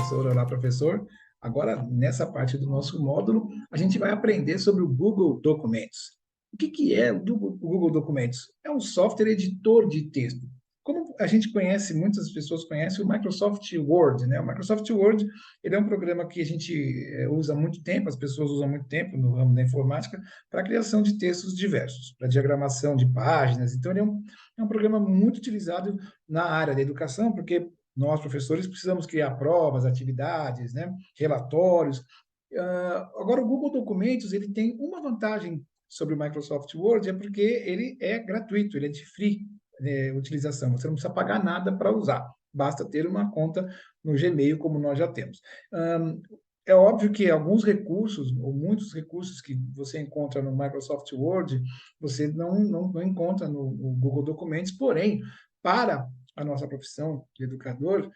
professora, olá, professor. Agora, nessa parte do nosso módulo, a gente vai aprender sobre o Google Documentos. O que é o Google Documentos? É um software editor de texto. Como a gente conhece, muitas pessoas conhecem o Microsoft Word, né? O Microsoft Word, ele é um programa que a gente usa há muito tempo, as pessoas usam há muito tempo no ramo da informática, para a criação de textos diversos, para diagramação de páginas. Então, ele é um programa muito utilizado na área da educação, porque nós, professores, precisamos criar provas, atividades, né, relatórios. Agora, o Google Documentos ele tem uma vantagem sobre o Microsoft Word, é porque ele é gratuito, ele é de free utilização. Você não precisa pagar nada para usar, basta ter uma conta no Gmail, como nós já temos. É óbvio que alguns recursos, ou muitos recursos que você encontra no Microsoft Word, você não encontra no Google Documentos, porém, para a nossa profissão de educador,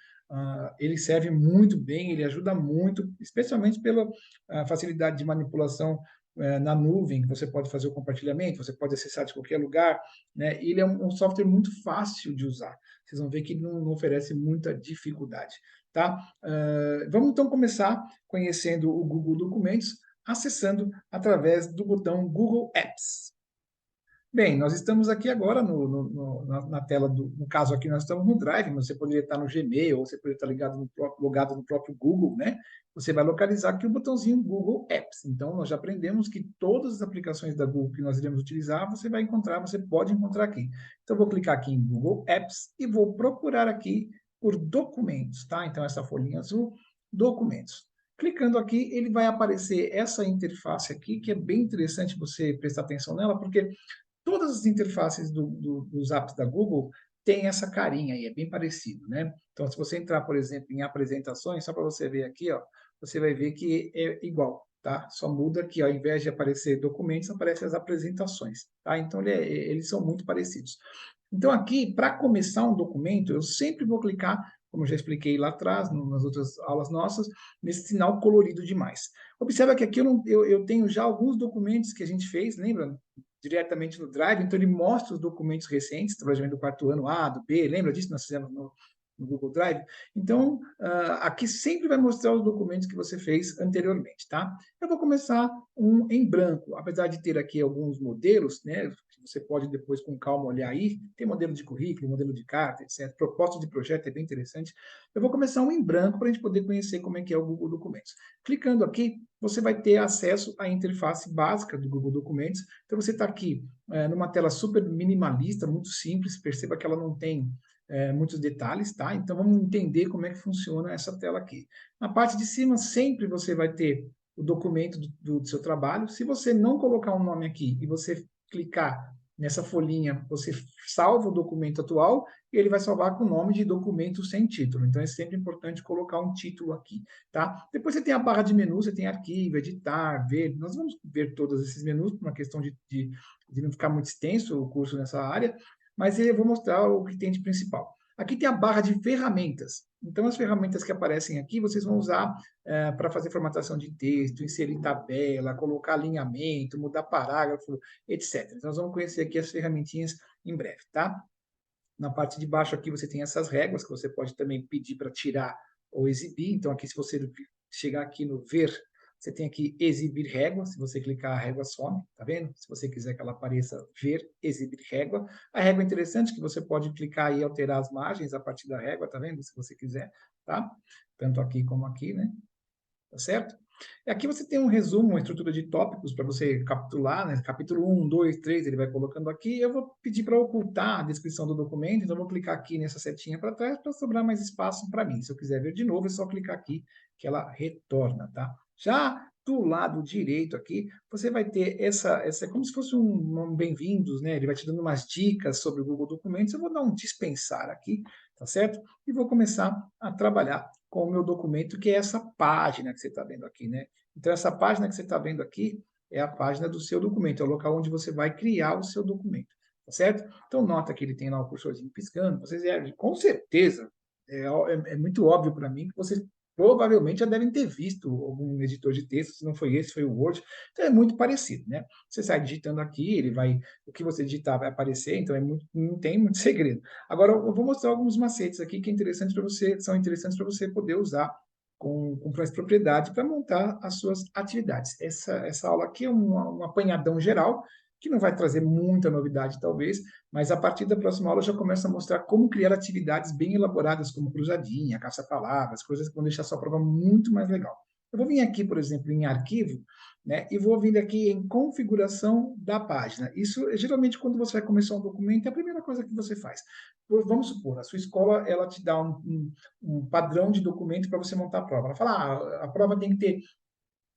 ele serve muito bem, ele ajuda muito, especialmente pela facilidade de manipulação na nuvem, que você pode fazer o compartilhamento, você pode acessar de qualquer lugar, né? Ele é um software muito fácil de usar. Vocês vão ver que ele não oferece muita dificuldade, tá? Vamos então começar conhecendo o Google Documentos, acessando através do botão Google Apps. Bem, nós estamos aqui agora na tela no caso aqui nós estamos no Drive, mas você poderia estar no Gmail, ou você poderia estar logado no próprio Google, né? Você vai localizar aqui o botãozinho Google Apps. Então, nós já aprendemos que todas as aplicações da Google que nós iremos utilizar, você vai encontrar, você pode encontrar aqui. Então, eu vou clicar aqui em Google Apps e vou procurar aqui por documentos, tá? Então, essa folhinha azul, documentos. Clicando aqui, ele vai aparecer essa interface aqui, que é bem interessante você prestar atenção nela, porque todas as interfaces dos apps da Google têm essa carinha aí, é bem parecido, né? Então, se você entrar, por exemplo, em apresentações, só para você ver aqui, ó, você vai ver que é igual, tá? Só muda que ao invés de aparecer documentos, aparecem as apresentações, tá? Então, eles são muito parecidos. Então, aqui, para começar um documento, eu sempre vou clicar, como eu já expliquei lá atrás, nas outras aulas nossas, nesse sinal colorido demais. Observa que aqui eu tenho já alguns documentos que a gente fez, lembra? Diretamente no Drive, então ele mostra os documentos recentes, provavelmente do quarto ano A, do B, lembra disso? Nós fizemos no Google Drive. Então, aqui sempre vai mostrar os documentos que você fez anteriormente, tá? Eu vou começar em branco, apesar de ter aqui alguns modelos, né? Você pode depois com calma olhar aí, tem modelo de currículo, modelo de carta, etc. Proposta de projeto é bem interessante. Eu vou começar em branco para a gente poder conhecer como é que é o Google Documentos. Clicando aqui, você vai ter acesso à interface básica do Google Documentos. Então, você está aqui numa tela super minimalista, muito simples, perceba que ela não tem muitos detalhes, tá? Então, vamos entender como é que funciona essa tela aqui. Na parte de cima, sempre você vai ter o documento do seu trabalho. Se você não colocar um nome aqui e você clicar nessa folhinha, você salva o documento atual e ele vai salvar com o nome de documento sem título. Então, é sempre importante colocar um título aqui, tá? Depois você tem a barra de menu, você tem arquivo, editar, ver. Nós vamos ver todos esses menus, por uma questão de não ficar muito extenso o curso nessa área, mas eu vou mostrar o que tem de principal. Aqui tem a barra de ferramentas. Então, as ferramentas que aparecem aqui, vocês vão usar para fazer formatação de texto, inserir tabela, colocar alinhamento, mudar parágrafo, etc. Então, nós vamos conhecer aqui as ferramentinhas em breve, tá? Na parte de baixo aqui você tem essas réguas que você pode também pedir para tirar ou exibir. Então, aqui se você chegar aqui no ver, você tem aqui exibir régua. Se você clicar, a régua some, tá vendo? Se você quiser que ela apareça ver, exibir régua. A régua é interessante que você pode clicar e alterar as margens a partir da régua, tá vendo? Se você quiser, tá? Tanto aqui como aqui, né? Tá certo? E aqui você tem um resumo, uma estrutura de tópicos para você capitular, né? Capítulo 1, 2, 3, ele vai colocando aqui. Eu vou pedir para ocultar a descrição do documento, então eu vou clicar aqui nessa setinha para trás para sobrar mais espaço para mim. Se eu quiser ver de novo, é só clicar aqui que ela retorna, tá? Já do lado direito aqui, você vai ter essa é como se fosse um bem-vindos, né? Ele vai te dando umas dicas sobre o Google Documentos. Eu vou dar um dispensar aqui, tá certo? E vou começar a trabalhar com o meu documento, que é essa página que você está vendo aqui, né? Então, essa página que você está vendo aqui é a página do seu documento, é o local onde você vai criar o seu documento, tá certo? Então, nota que ele tem lá o cursorzinho piscando, vocês com certeza, é muito óbvio para mim que vocês provavelmente já devem ter visto algum editor de texto, se não foi esse, foi o Word, então é muito parecido, né? Você sai digitando aqui, o que você digitar vai aparecer, então não tem muito segredo. Agora, eu vou mostrar alguns macetes aqui que é interessante para você, são interessantes para você poder usar com mais propriedade para montar as suas atividades. Essa aula aqui é um apanhadão geral, que não vai trazer muita novidade, talvez, mas a partir da próxima aula eu já começo a mostrar como criar atividades bem elaboradas, como cruzadinha, caça-palavras, coisas que vão deixar a sua prova muito mais legal. Eu vou vir aqui, por exemplo, em arquivo, né, e vou vir aqui em configuração da página. Isso, geralmente, quando você vai começar um documento, é a primeira coisa que você faz. Vamos supor, a sua escola, ela te dá um padrão de documento para você montar a prova. Ela fala, a prova tem que ter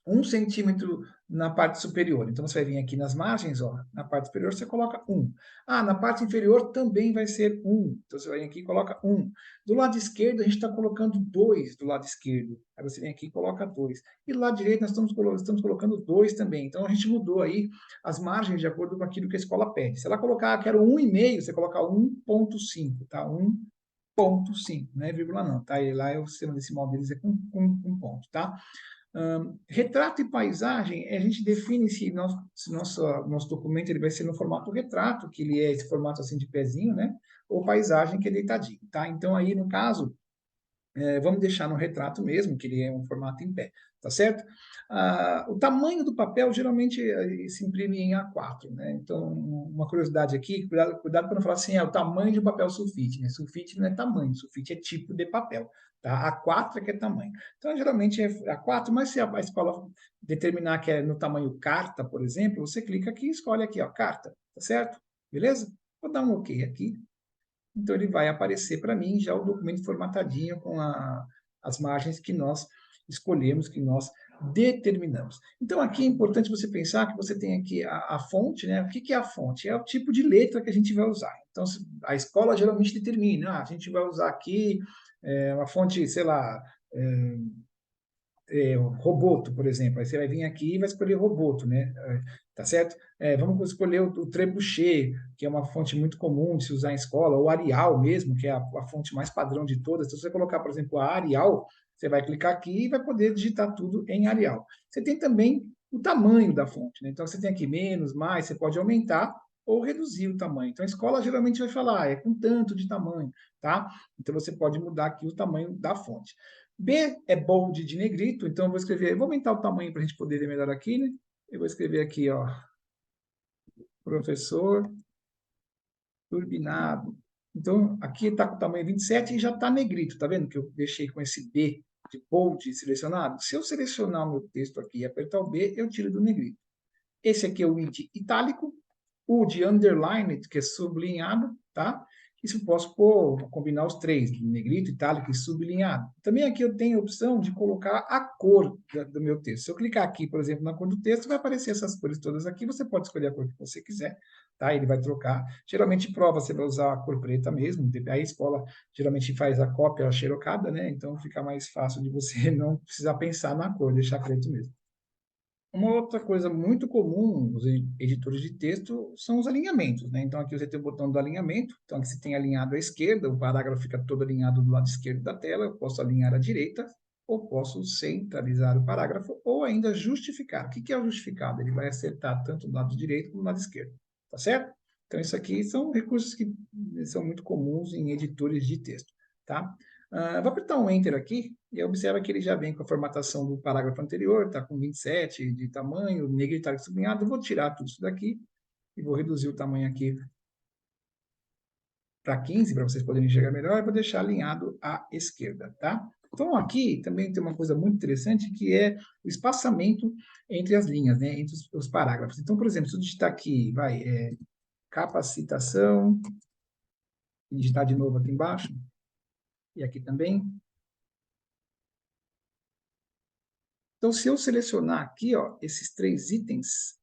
1 centímetro na parte superior. Então, você vai vir aqui nas margens, ó, na parte superior você coloca 1. Na parte inferior também vai ser 1. Então, você vem aqui e coloca 1. Do lado esquerdo, a gente está colocando 2 do lado esquerdo. Aí você vem aqui e coloca 2. E do lado direito, nós estamos colocando 2 também. Então, a gente mudou aí as margens de acordo com aquilo que a escola pede. Se ela colocar, quero 1,5, você coloca 1,5, tá? 1,5, não é vírgula não, tá? E lá o sistema decimal deles é com ponto, tá? Retrato e paisagem, a gente define se nosso documento ele vai ser no formato retrato, que ele é esse formato assim de pezinho, né? Ou paisagem, que é deitadinho, tá? Então, aí, no caso, vamos deixar no retrato mesmo, que ele é um formato em pé, tá certo? O tamanho do papel geralmente se imprime em A4, né? Então, uma curiosidade aqui, cuidado para não falar assim, o tamanho de um papel sulfite, né? Sulfite não é tamanho, sulfite é tipo de papel, tá? A4 é que é tamanho. Então, geralmente é A4, mas se a escola determinar que é no tamanho carta, por exemplo, você clica aqui e escolhe aqui, ó, carta, tá certo? Beleza? Vou dar um OK aqui. Então, ele vai aparecer para mim já o documento formatadinho com as margens que nós escolhemos, que nós determinamos. Então, aqui é importante você pensar que você tem aqui a fonte, né? O que é a fonte? É o tipo de letra que a gente vai usar. Então, a escola geralmente determina, a gente vai usar aqui uma fonte, sei lá, Roboto, por exemplo. Aí você vai vir aqui e vai escolher Roboto, né? Tá certo? Vamos escolher o Trebuchet, que é uma fonte muito comum de se usar em escola, ou Arial mesmo, que é a fonte mais padrão de todas. Então, se você colocar, por exemplo, a Arial, você vai clicar aqui e vai poder digitar tudo em Arial. Você tem também o tamanho da fonte, né? Então, você tem aqui menos, mais, você pode aumentar ou reduzir o tamanho. Então, a escola geralmente vai falar, é com tanto de tamanho, tá? Então, você pode mudar aqui o tamanho da fonte. B é bold de negrito, então eu vou escrever, vou aumentar o tamanho para a gente poder ver melhor aqui, né? Eu vou escrever aqui, ó, professor turbinado. Então, aqui está com o tamanho 27 e já está negrito, tá vendo que eu deixei com esse B de bold selecionado? Se eu selecionar o meu texto aqui e apertar o B, eu tiro do negrito. Esse aqui é o I de itálico, o de underlined, que é sublinhado, tá? Isso eu posso combinar os três, negrito, itálico e sublinhado. Também aqui eu tenho a opção de colocar a cor do meu texto. Se eu clicar aqui, por exemplo, na cor do texto, vai aparecer essas cores todas aqui. Você pode escolher a cor que você quiser, tá? Ele vai trocar. Geralmente, em prova, você vai usar a cor preta mesmo. Aí a escola geralmente faz a cópia xerocada, né? Então, fica mais fácil de você não precisar pensar na cor, deixar preto mesmo. Uma outra coisa muito comum nos editores de texto são os alinhamentos, né? Então, aqui você tem o botão do alinhamento. Então, aqui você tem alinhado à esquerda, o parágrafo fica todo alinhado do lado esquerdo da tela. Eu posso alinhar à direita, ou posso centralizar o parágrafo, ou ainda justificar. O que é o justificado? Ele vai acertar tanto do lado direito como do lado esquerdo, tá certo? Então, isso aqui são recursos que são muito comuns em editores de texto, tá? Vou apertar um Enter aqui e observa que ele já vem com a formatação do parágrafo anterior, está com 27 de tamanho, negrito, itálico, sublinhado. Eu vou tirar tudo isso daqui e vou reduzir o tamanho aqui para 15, para vocês poderem enxergar melhor, e vou deixar alinhado à esquerda, tá? Então, aqui também tem uma coisa muito interessante, que é o espaçamento entre as linhas, né? Entre os parágrafos. Então, por exemplo, se eu digitar aqui, capacitação, e digitar de novo aqui embaixo, e aqui também. Então, se eu selecionar aqui, ó, esses 3 itens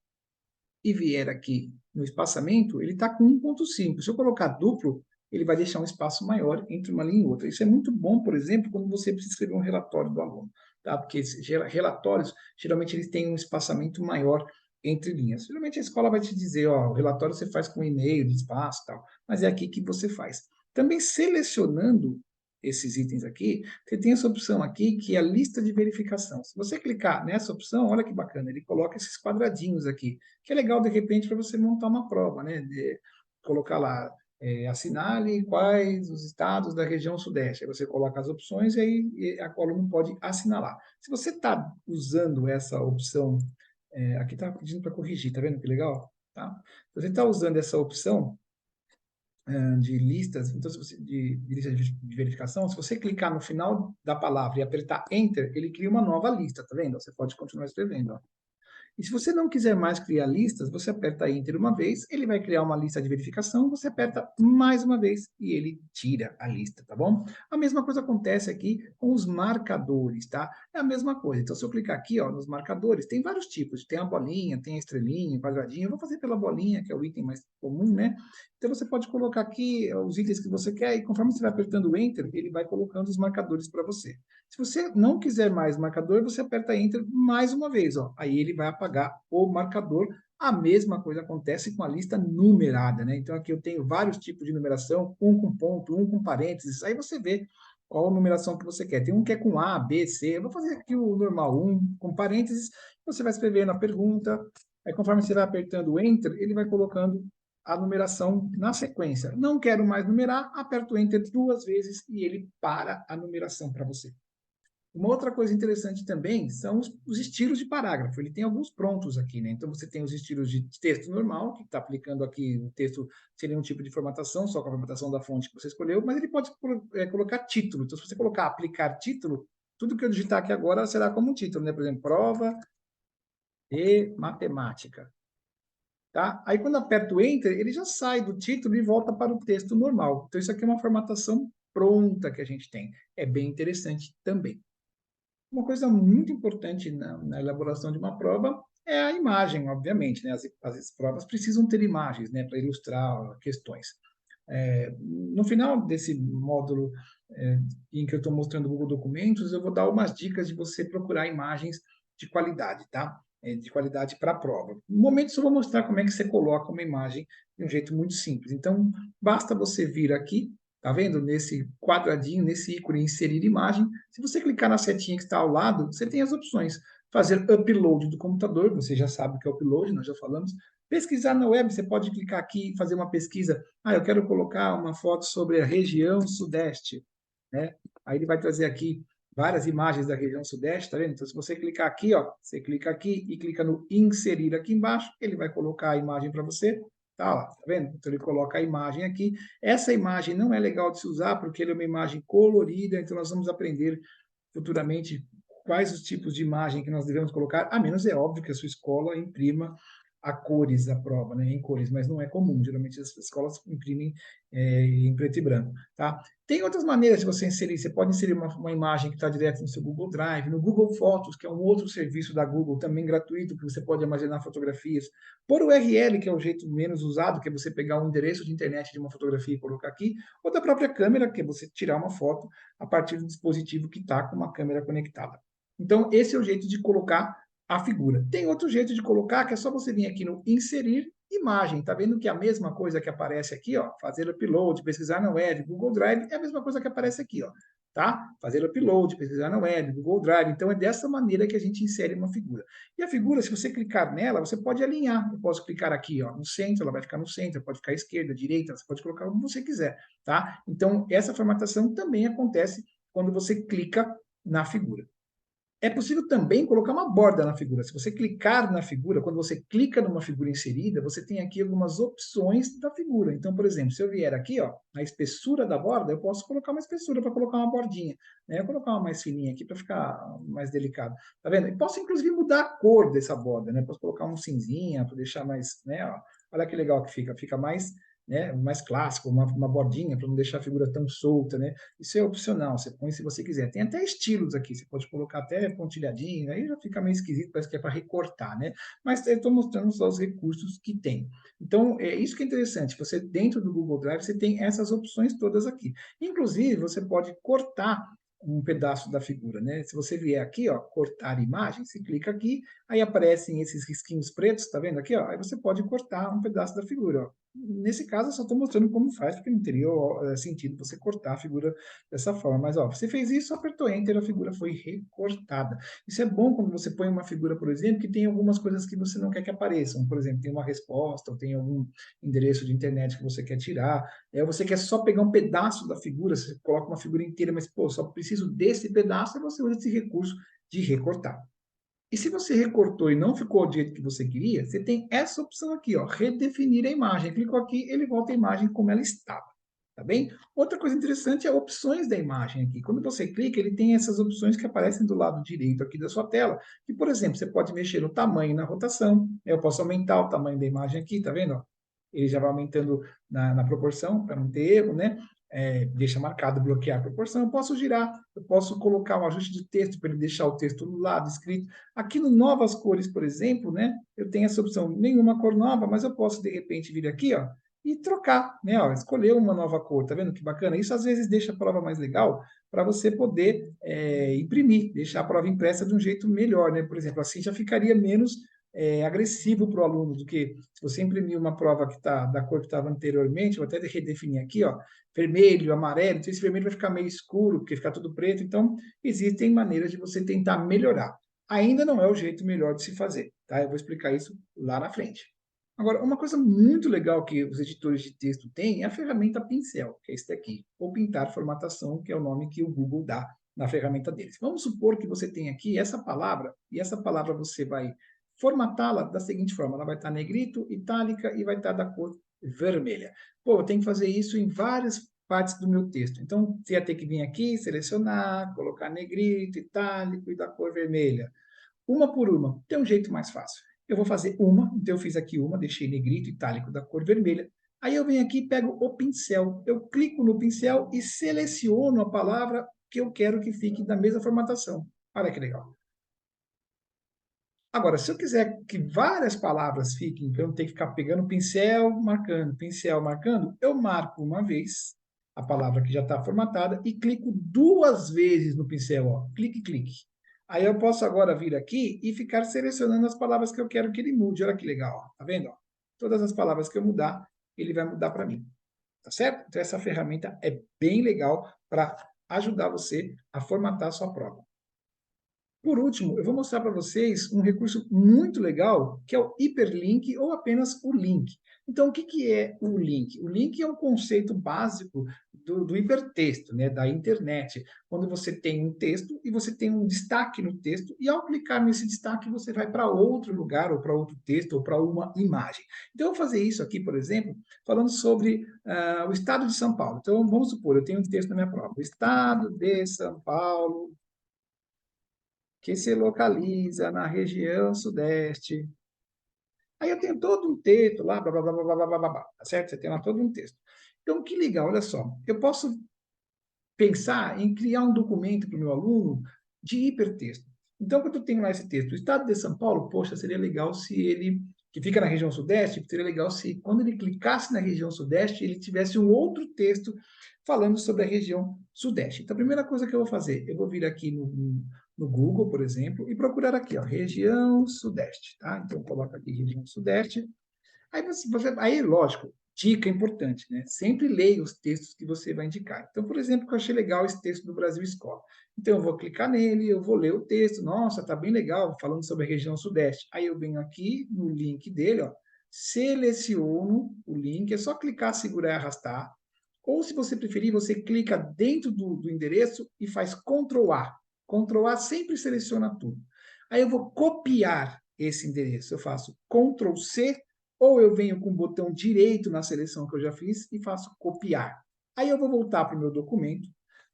e vier aqui no espaçamento, ele está com 1,5. Se eu colocar duplo, ele vai deixar um espaço maior entre uma linha e outra. Isso é muito bom, por exemplo, quando você precisa escrever um relatório do aluno, tá? Porque relatórios, geralmente, eles têm um espaçamento maior entre linhas. Geralmente, a escola vai te dizer, ó, o relatório você faz com e-mail, de espaço e tal, mas é aqui que você faz. Também selecionando esses itens aqui, você tem essa opção aqui, que é a lista de verificação. Se você clicar nessa opção, olha que bacana, ele coloca esses quadradinhos aqui, que é legal, de repente, para você montar uma prova, né? De colocar lá assinale quais os estados da região sudeste. Aí você coloca as opções e aí a coluna pode assinalar. Se você está usando essa opção, aqui está pedindo para corrigir, tá vendo que legal? Tá? Se você está usando essa opção de listas, então se você, de lista de verificação, se você clicar no final da palavra e apertar Enter, ele cria uma nova lista, tá vendo? Você pode continuar escrevendo, ó. E se você não quiser mais criar listas, você aperta Enter uma vez, ele vai criar uma lista de verificação, você aperta mais uma vez e ele tira a lista, tá bom? A mesma coisa acontece aqui com os marcadores, tá? É a mesma coisa. Então, se eu clicar aqui, ó, nos marcadores, tem vários tipos. Tem a bolinha, tem a estrelinha, o quadradinho. Eu vou fazer pela bolinha, que é o item mais comum, né? Então, você pode colocar aqui os itens que você quer e conforme você vai apertando o Enter, ele vai colocando os marcadores para você. Se você não quiser mais marcador, você aperta Enter mais uma vez, ó. Aí ele vai apagar o marcador. A mesma coisa acontece com a lista numerada, né? Então aqui eu tenho vários tipos de numeração, um com ponto, um com parênteses. Aí você vê qual a numeração que você quer. Tem um que é com A, B, C. Eu vou fazer aqui o normal, um com parênteses. Você vai escrevendo a pergunta. Aí conforme você vai apertando o Enter, ele vai colocando a numeração na sequência. Não quero mais numerar, aperto Enter duas vezes e ele para a numeração para você. Uma outra coisa interessante também são os estilos de parágrafo. Ele tem alguns prontos aqui, né? Então você tem os estilos de texto normal, que está aplicando aqui o texto sem nenhum tipo de formatação, só com a formatação da fonte que você escolheu, mas ele pode colocar título. Então, se você colocar aplicar título, tudo que eu digitar aqui agora será como um título, né? Por exemplo, prova de matemática. Tá? Aí quando eu aperto Enter, ele já sai do título e volta para o texto normal. Então, isso aqui é uma formatação pronta que a gente tem. É bem interessante também. Uma coisa muito importante na elaboração de uma prova é a imagem, obviamente, né? As provas precisam ter imagens, né, para ilustrar questões. No final desse módulo em que eu estou mostrando o Google Documentos, eu vou dar umas dicas de você procurar imagens de qualidade, tá? De qualidade para a prova. No momento, só vou mostrar como é que você coloca uma imagem de um jeito muito simples. Então, basta você vir aqui, tá vendo? Nesse quadradinho, nesse ícone inserir imagem. Se você clicar na setinha que está ao lado, você tem as opções. Fazer upload do computador, você já sabe o que é upload, nós já falamos. Pesquisar na web, você pode clicar aqui e fazer uma pesquisa. Ah, eu quero colocar uma foto sobre a região sudeste, né? Aí ele vai trazer aqui várias imagens da região sudeste, tá vendo? Então, se você clicar aqui, ó, você clica aqui e clica no inserir aqui embaixo, ele vai colocar a imagem para você, tá lá, tá vendo? Então, ele coloca a imagem aqui. Essa imagem não é legal de se usar porque ela é uma imagem colorida, então nós vamos aprender futuramente quais os tipos de imagem que nós devemos colocar, a menos é óbvio que a sua escola imprima a cores da prova, né, em cores, mas não é comum. Geralmente as escolas imprimem em preto e branco, tá? Tem outras maneiras de você inserir. Você pode inserir uma imagem que está direto no seu Google Drive, no Google Fotos, que é um outro serviço da Google, também gratuito, que você pode armazenar fotografias. Por URL, que é o jeito menos usado, que é você pegar um endereço de internet de uma fotografia e colocar aqui, ou da própria câmera, que é você tirar uma foto a partir do dispositivo que está com uma câmera conectada. Então, esse é o jeito de colocar a figura. Tem outro jeito de colocar, que é só você vir aqui no inserir imagem. Tá vendo que é a mesma coisa que aparece aqui, ó, fazer upload, pesquisar na web, Google Drive, é a mesma coisa que aparece aqui, ó, tá? Fazer upload, pesquisar na web, Google Drive. Então é dessa maneira que a gente insere uma figura. E a figura, se você clicar nela, você pode alinhar. Eu posso clicar aqui, ó, no centro, ela vai ficar no centro, pode ficar à esquerda, à direita, você pode colocar como você quiser, tá? Então essa formatação também acontece quando você clica na figura. É possível também colocar uma borda na figura. Se você clicar na figura, quando você clica numa figura inserida, você tem aqui algumas opções da figura. Então, por exemplo, se eu vier aqui, ó, na espessura da borda, eu posso colocar uma espessura para colocar uma bordinha, né? Eu vou colocar uma mais fininha aqui para ficar mais delicado. Tá vendo? E posso, inclusive, mudar a cor dessa borda, né? Posso colocar um cinzinha para deixar mais, né? Ó, olha que legal que fica mais, né, mais clássico, uma bordinha para não deixar a figura tão solta, né? Isso é opcional, você põe se você quiser. Tem até estilos aqui, você pode colocar até pontilhadinho, aí já fica meio esquisito, parece que é para recortar, né? Mas eu estou mostrando só os recursos que tem. Então, é isso que é interessante, você dentro do Google Drive, você tem essas opções todas aqui. Inclusive, você pode cortar um pedaço da figura, né? Se você vier aqui, ó, cortar imagem, você clica aqui, aí aparecem esses risquinhos pretos, tá vendo aqui, ó? Aí você pode cortar um pedaço da figura, ó. Nesse caso, eu só estou mostrando como faz, porque não teria sentido você cortar a figura dessa forma. Mas, ó, você fez isso, apertou Enter, a figura foi recortada. Isso é bom quando você põe uma figura, por exemplo, que tem algumas coisas que você não quer que apareçam. Por exemplo, tem uma resposta, ou tem algum endereço de internet que você quer tirar. Você quer só pegar um pedaço da figura, você coloca uma figura inteira, mas, pô, só preciso desse pedaço, e você usa esse recurso de recortar. E se você recortou e não ficou do jeito que você queria, você tem essa opção aqui, ó, redefinir a imagem. Clicou aqui, ele volta a imagem como ela estava, tá bem? Outra coisa interessante é opções da imagem aqui. Quando você clica, ele tem essas opções que aparecem do lado direito aqui da sua tela, que, por exemplo, você pode mexer no tamanho e na rotação. Eu posso aumentar o tamanho da imagem aqui, tá vendo? Ó? Ele já vai aumentando na proporção, para não ter erro, né? Deixa marcado bloquear a proporção. Eu posso girar, eu posso colocar um ajuste de texto para ele deixar o texto do lado escrito. Aqui no Novas Cores, por exemplo, né, eu tenho essa opção, nenhuma cor nova, mas eu posso, de repente, vir aqui, ó, e trocar, né, ó, escolher uma nova cor, tá vendo que bacana? Isso, às vezes, deixa a prova mais legal para você poder imprimir, deixar a prova impressa de um jeito melhor, né? Por exemplo, assim já ficaria menos agressivo para o aluno do que se você imprimir uma prova que está da cor que estava anteriormente, vou até redefinir aqui, ó, vermelho, amarelo, então esse vermelho vai ficar meio escuro, porque fica tudo preto, então existem maneiras de você tentar melhorar. Ainda não é o jeito melhor de se fazer, tá? Eu vou explicar isso lá na frente. Agora, uma coisa muito legal que os editores de texto têm é a ferramenta Pincel, que é esse daqui, ou Pintar Formatação, que é o nome que o Google dá na ferramenta deles. Vamos supor que você tem aqui essa palavra, e essa palavra você vai formatá-la da seguinte forma, ela vai estar negrito, itálica e vai estar da cor vermelha. Pô, eu tenho que fazer isso em várias partes do meu texto. Então, você ia ter que vir aqui, selecionar, colocar negrito, itálico e da cor vermelha. Uma por uma. Tem um jeito mais fácil. Eu vou fazer uma, então eu fiz aqui uma, deixei negrito, itálico da cor vermelha. Aí eu venho aqui e pego o pincel. Eu clico no pincel e seleciono a palavra que eu quero que fique da mesma formatação. Olha que legal. Agora, se eu quiser que várias palavras fiquem, para eu não ter que ficar pegando pincel, marcando, eu marco uma vez a palavra que já está formatada e clico duas vezes no pincel, ó. Clique, clique. Aí eu posso agora vir aqui e ficar selecionando as palavras que eu quero que ele mude. Olha que legal, ó. Tá vendo? Ó? Todas as palavras que eu mudar, ele vai mudar para mim. Tá certo? Então, essa ferramenta é bem legal para ajudar você a formatar a sua prova. Por último, eu vou mostrar para vocês um recurso muito legal, que é o hiperlink ou apenas o link. Então, o que, que é o link? O link é um conceito básico do hipertexto, né, da internet, quando você tem um texto e você tem um destaque no texto, e ao clicar nesse destaque, você vai para outro lugar, ou para outro texto, ou para uma imagem. Então, eu vou fazer isso aqui, por exemplo, falando sobre o estado de São Paulo. Então, vamos supor, eu tenho um texto na minha prova. O estado de São Paulo que se localiza na região sudeste. Aí eu tenho todo um texto lá, blá, blá, blá, blá, blá, blá, blá, blá, tá certo? Você tem lá todo um texto. Então, que legal, olha só. Eu posso pensar em criar um documento para o meu aluno de hipertexto. Então, quando eu tenho lá esse texto, o estado de São Paulo, poxa, seria legal se ele, que fica na região sudeste, seria legal se quando ele clicasse na região sudeste, ele tivesse um outro texto falando sobre a região sudeste. Então, a primeira coisa que eu vou fazer, eu vou vir aqui no Google, por exemplo, e procurar aqui, ó, região sudeste, tá? Então, eu coloco aqui região sudeste, aí, lógico, dica importante, né? Sempre leia os textos que você vai indicar. Então, por exemplo, eu achei legal esse texto do Brasil Escola. Então, eu vou clicar nele, eu vou ler o texto. Nossa, tá bem legal, falando sobre a região Sudeste. Aí eu venho aqui no link dele, ó, seleciono o link, é só clicar, segurar e arrastar. Ou, se você preferir, você clica dentro do endereço e faz Ctrl A. Ctrl A sempre seleciona tudo. Aí eu vou copiar esse endereço. Eu faço Ctrl C ou eu venho com o botão direito na seleção que eu já fiz e faço copiar. Aí eu vou voltar para o meu documento.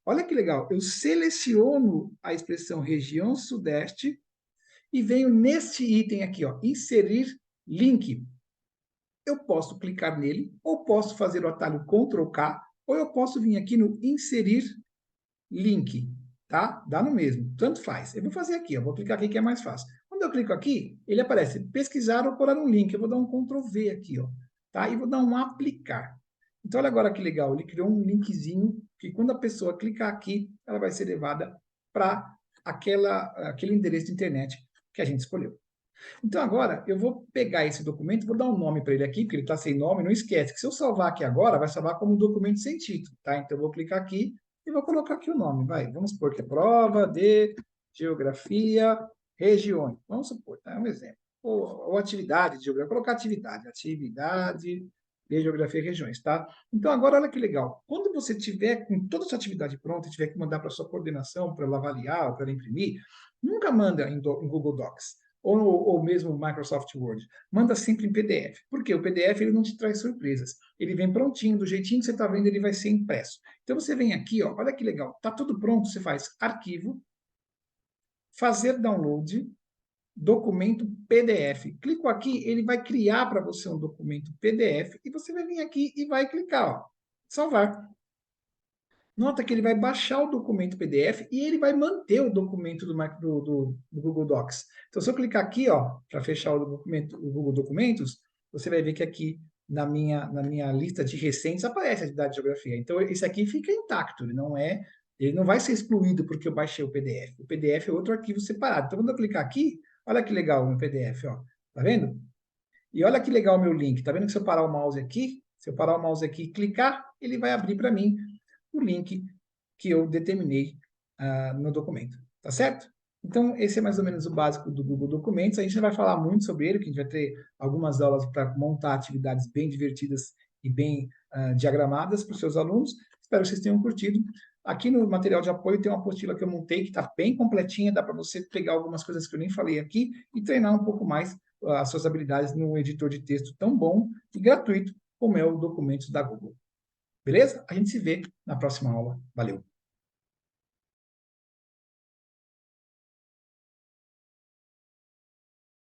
Olha que legal, eu seleciono a expressão região sudeste e venho neste item aqui, ó, inserir link. Eu posso clicar nele, ou posso fazer o atalho Ctrl K, ou eu posso vir aqui no inserir link, tá? Dá no mesmo, tanto faz. Eu vou fazer aqui, eu vou clicar aqui que é mais fácil. Quando eu clico aqui, ele aparece pesquisar ou colar um link. Eu vou dar um Ctrl V aqui, ó, tá? E vou dar um aplicar. Então, olha agora que legal, ele criou um linkzinho que quando a pessoa clicar aqui, ela vai ser levada para aquele endereço de internet que a gente escolheu. Então, agora, eu vou pegar esse documento, vou dar um nome para ele aqui, porque ele está sem nome, não esquece que se eu salvar aqui agora, vai salvar como um documento sem título, tá? Então, eu vou clicar aqui e vou colocar aqui o nome, vai. Vamos supor que é prova de geografia, regiões. Vamos supor, tá? É um exemplo. Ou atividade de geografia, vou colocar atividade de geografia e regiões, tá? Então, agora, olha que legal. Quando você tiver com toda a sua atividade pronta e tiver que mandar para a sua coordenação, para ela avaliar, para ela imprimir, nunca manda em Google Docs ou mesmo Microsoft Word, manda sempre em PDF. Porque o PDF ele não te traz surpresas. Ele vem prontinho, do jeitinho que você está vendo, ele vai ser impresso. Então você vem aqui, ó, olha que legal, está tudo pronto, você faz arquivo, fazer download, documento PDF. Clico aqui, ele vai criar para você um documento PDF e você vai vir aqui e vai clicar, ó, salvar. Nota que ele vai baixar o documento PDF e ele vai manter o documento do Google Docs. Então, se eu clicar aqui, ó, para fechar o documento, o Google Documentos, você vai ver que aqui na minha lista de recentes aparece a atividade de geografia. Então, esse aqui fica intacto, ele não vai ser excluído porque eu baixei o PDF. O PDF é outro arquivo separado. Então, quando eu clicar aqui, olha que legal o meu PDF, ó. Tá vendo? E olha que legal o meu link. Tá vendo que se eu parar o mouse aqui, se eu parar o mouse aqui e clicar, ele vai abrir para mim o link que eu determinei no documento, tá certo? Então, esse é mais ou menos o básico do Google Documentos. A gente não vai falar muito sobre ele, que a gente vai ter algumas aulas para montar atividades bem divertidas e bem diagramadas para os seus alunos. Espero que vocês tenham curtido. Aqui no material de apoio tem uma apostila que eu montei, que está bem completinha, dá para você pegar algumas coisas que eu nem falei aqui e treinar um pouco mais as suas habilidades num editor de texto tão bom e gratuito como é o Documentos da Google. Beleza? A gente se vê na próxima aula. Valeu!